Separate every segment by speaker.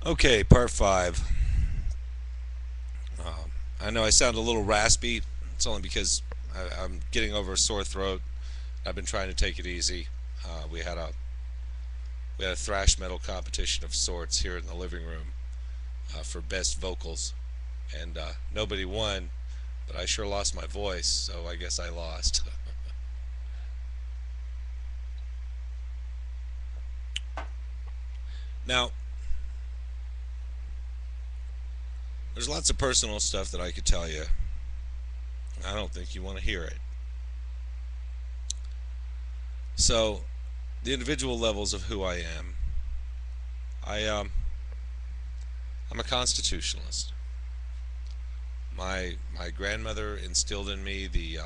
Speaker 1: Okay, part five. I know I sound a little raspy. It's only because I'm getting over a sore throat. I've been trying to take it easy. We had a thrash metal competition of sorts here in the living room for best vocals, and nobody won. But I sure lost my voice, so I guess I lost. Now, there's lots of personal stuff that I could tell you. I don't think you want to hear it. So, the individual levels of who I am. I I'm a constitutionalist. My grandmother instilled in me the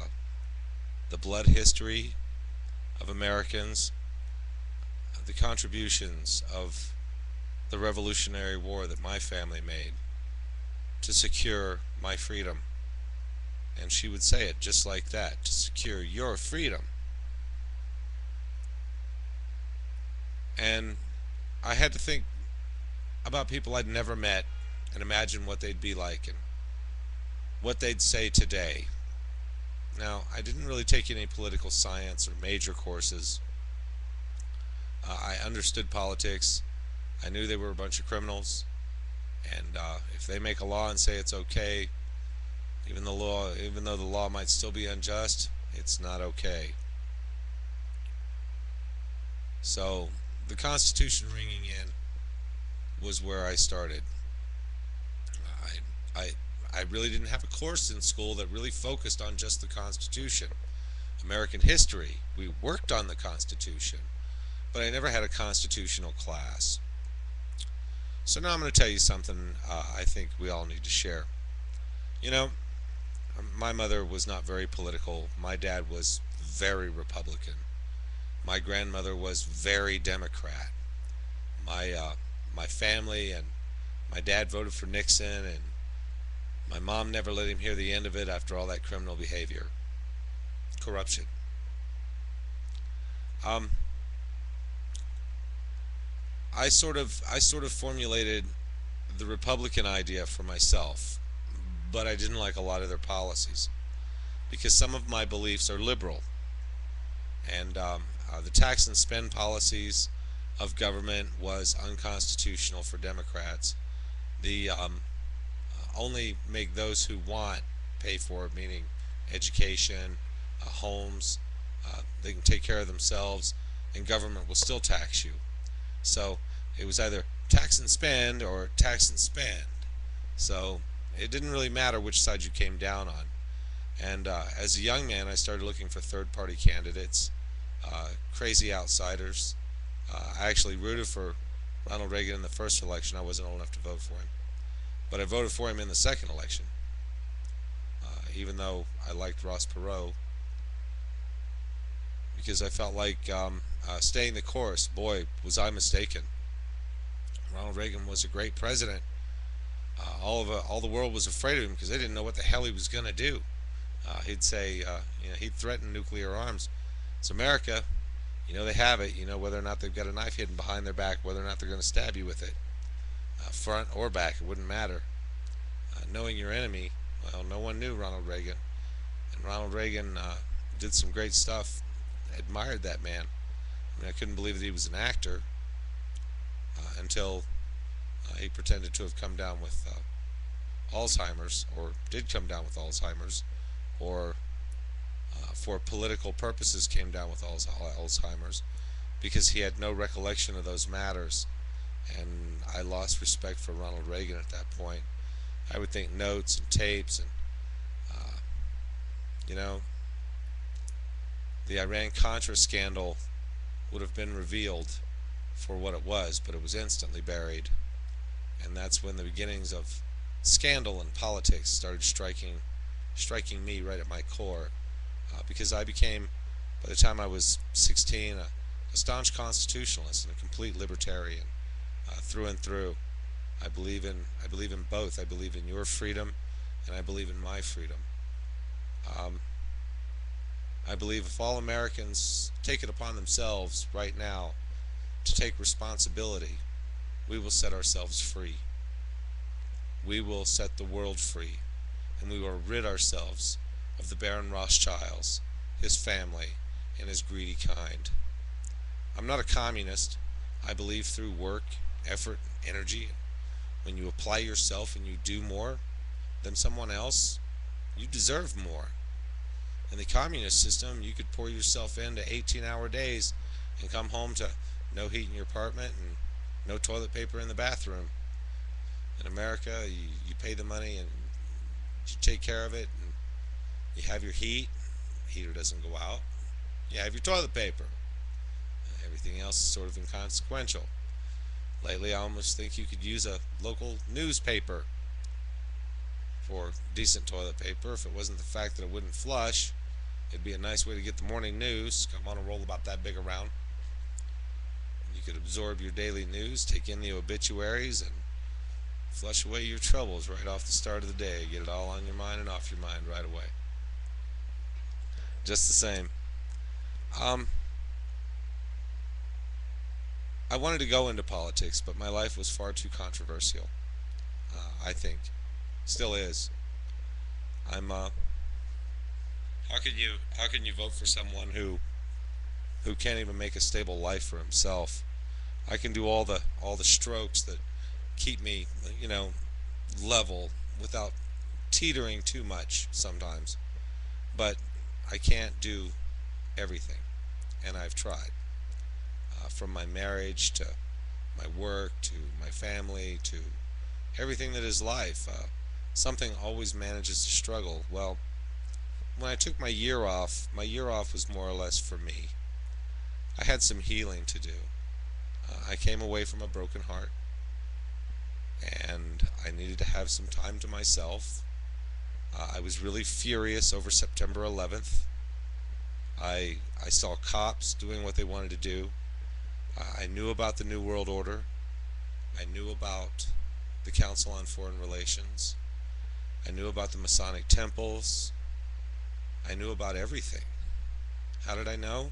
Speaker 1: blood history of Americans, the contributions of the Revolutionary War that my family made to secure my freedom. And she would say it just like that, to secure your freedom. And I had to think about people I'd never met and imagine what they'd be like and what they'd say today. Now, I didn't really take any political science or major courses. I understood politics. I knew they were a bunch of criminals, and if they make a law and say it's okay, even though the law might still be unjust, it's not okay. So, the Constitution ringing in was where I started. I, I, I really didn't have a course in school that really focused on just the Constitution. American history, we worked on the Constitution, but I never had a constitutional class. So now I'm going to tell you something I think we all need to share. You know, my mother was not very political. My dad was very Republican. My grandmother was very Democrat. My family and my dad voted for Nixon, and my mom never let him hear the end of it after all that criminal behavior, corruption. Um, I sort of formulated the Republican idea for myself, but I didn't like a lot of their policies because some of my beliefs are liberal, and the tax and spend policies of government was unconstitutional for Democrats. The only make those who want pay for it, meaning education, homes, they can take care of themselves, and government will still tax you. So it was either tax and spend or tax and spend. So it didn't really matter which side you came down on. And as a young man, I started looking for third party candidates, crazy outsiders. I actually rooted for Ronald Reagan in the first election. I wasn't old enough to vote for him. But I voted for him in the second election, even though I liked Ross Perot, because I felt like staying the course. Boy, was I mistaken. Ronald Reagan was a great president. All the world was afraid of him because they didn't know what the hell he was going to do. He'd say, he'd threaten nuclear arms. It's America. You know they have it. You know whether or not they've got a knife hidden behind their back, whether or not they're going to stab you with it, front or back. It wouldn't matter. Knowing your enemy, well, no one knew Ronald Reagan, and Ronald Reagan did some great stuff. Admired that man. I mean, I couldn't believe that he was an actor until he pretended to have come down with Alzheimer's, or did come down with Alzheimer's, or for political purposes came down with Alzheimer's, because he had no recollection of those matters. And I lost respect for Ronald Reagan at that point. I would think notes and tapes and, uh, you know, the Iran Contra scandal would have been revealed for what it was, but it was instantly buried. And that's when the beginnings of scandal and politics started striking me right at my core, because I became, by the time I was 16, a staunch constitutionalist and a complete libertarian through and through. I believe in both. I believe in your freedom, and I believe in my freedom. Um, I believe if all Americans take it upon themselves right now to take responsibility we will set ourselves free. We will set the world free, and we will rid ourselves of the Baron Rothschilds, his family, and his greedy kind. I'm not a communist. I believe through work, effort, energy, when you apply yourself and you do more than someone else, you deserve more. In the communist system, you could pour yourself into 18-hour days and come home to no heat in your apartment and no toilet paper in the bathroom. In America, you pay the money and you take care of it, and you have your heat. The heater doesn't go out. You have your toilet paper. Everything else is sort of inconsequential. Lately, I almost think you could use a local newspaper for decent toilet paper. If it wasn't the fact that it wouldn't flush, it'd be a nice way to get the morning news. Come on a roll about that big around. You could absorb your daily news, take in the obituaries, and flush away your troubles right off the start of the day. Get it all on your mind and off your mind right away. Just the same. I wanted to go into politics, but my life was far too controversial. I think, still is. How can you vote for someone who can't even make a stable life for himself? I can do all the strokes that keep me, level without teetering too much sometimes, but I can't do everything, and I've tried. From my marriage to my work to my family to everything that is life, something always manages to struggle. Well, when I took my year off was more or less for me. I had some healing to do. I came away from a broken heart, and I needed to have some time to myself. I was really furious over September 11th. I saw cops doing what they wanted to do. I knew about the New World Order. I knew about the Council on Foreign Relations. I knew about the Masonic temples. I knew about everything. How did I know?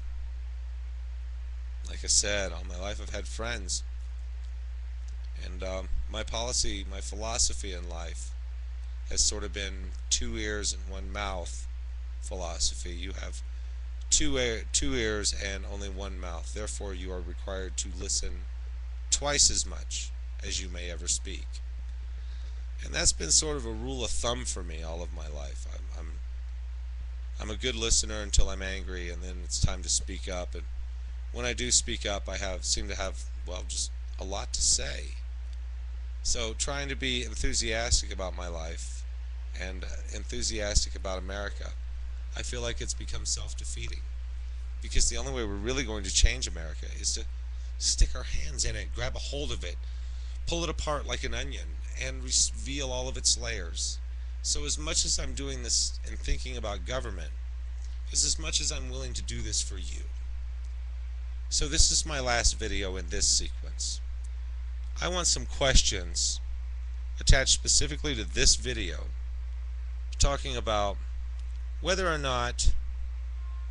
Speaker 1: Like I said, all my life I've had friends. And my philosophy in life has sort of been 2 ears and 1 mouth philosophy. You have two ears and only 1 mouth. Therefore, you are required to listen twice as much as you may ever speak. And that's been sort of a rule of thumb for me all of my life. I'm a good listener until I'm angry, and then it's time to speak up. And when I do speak up, I seem to have, just a lot to say. So trying to be enthusiastic about my life and enthusiastic about America, I feel like it's become self-defeating, because the only way we're really going to change America is to stick our hands in it, grab a hold of it, pull it apart like an onion, and reveal all of its layers. So as much as I'm doing this and thinking about government, is as much as I'm willing to do this for you. So this is my last video in this sequence. I want some questions attached specifically to this video, talking about whether or not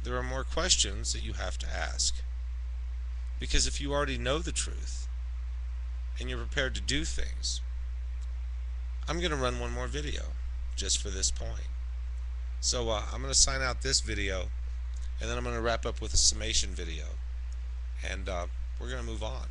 Speaker 1: there are more questions that you have to ask. Because if you already know the truth and you're prepared to do things, I'm going to run one more video just for this point. So I'm going to sign out this video, and then I'm going to wrap up with a summation video, and we're going to move on.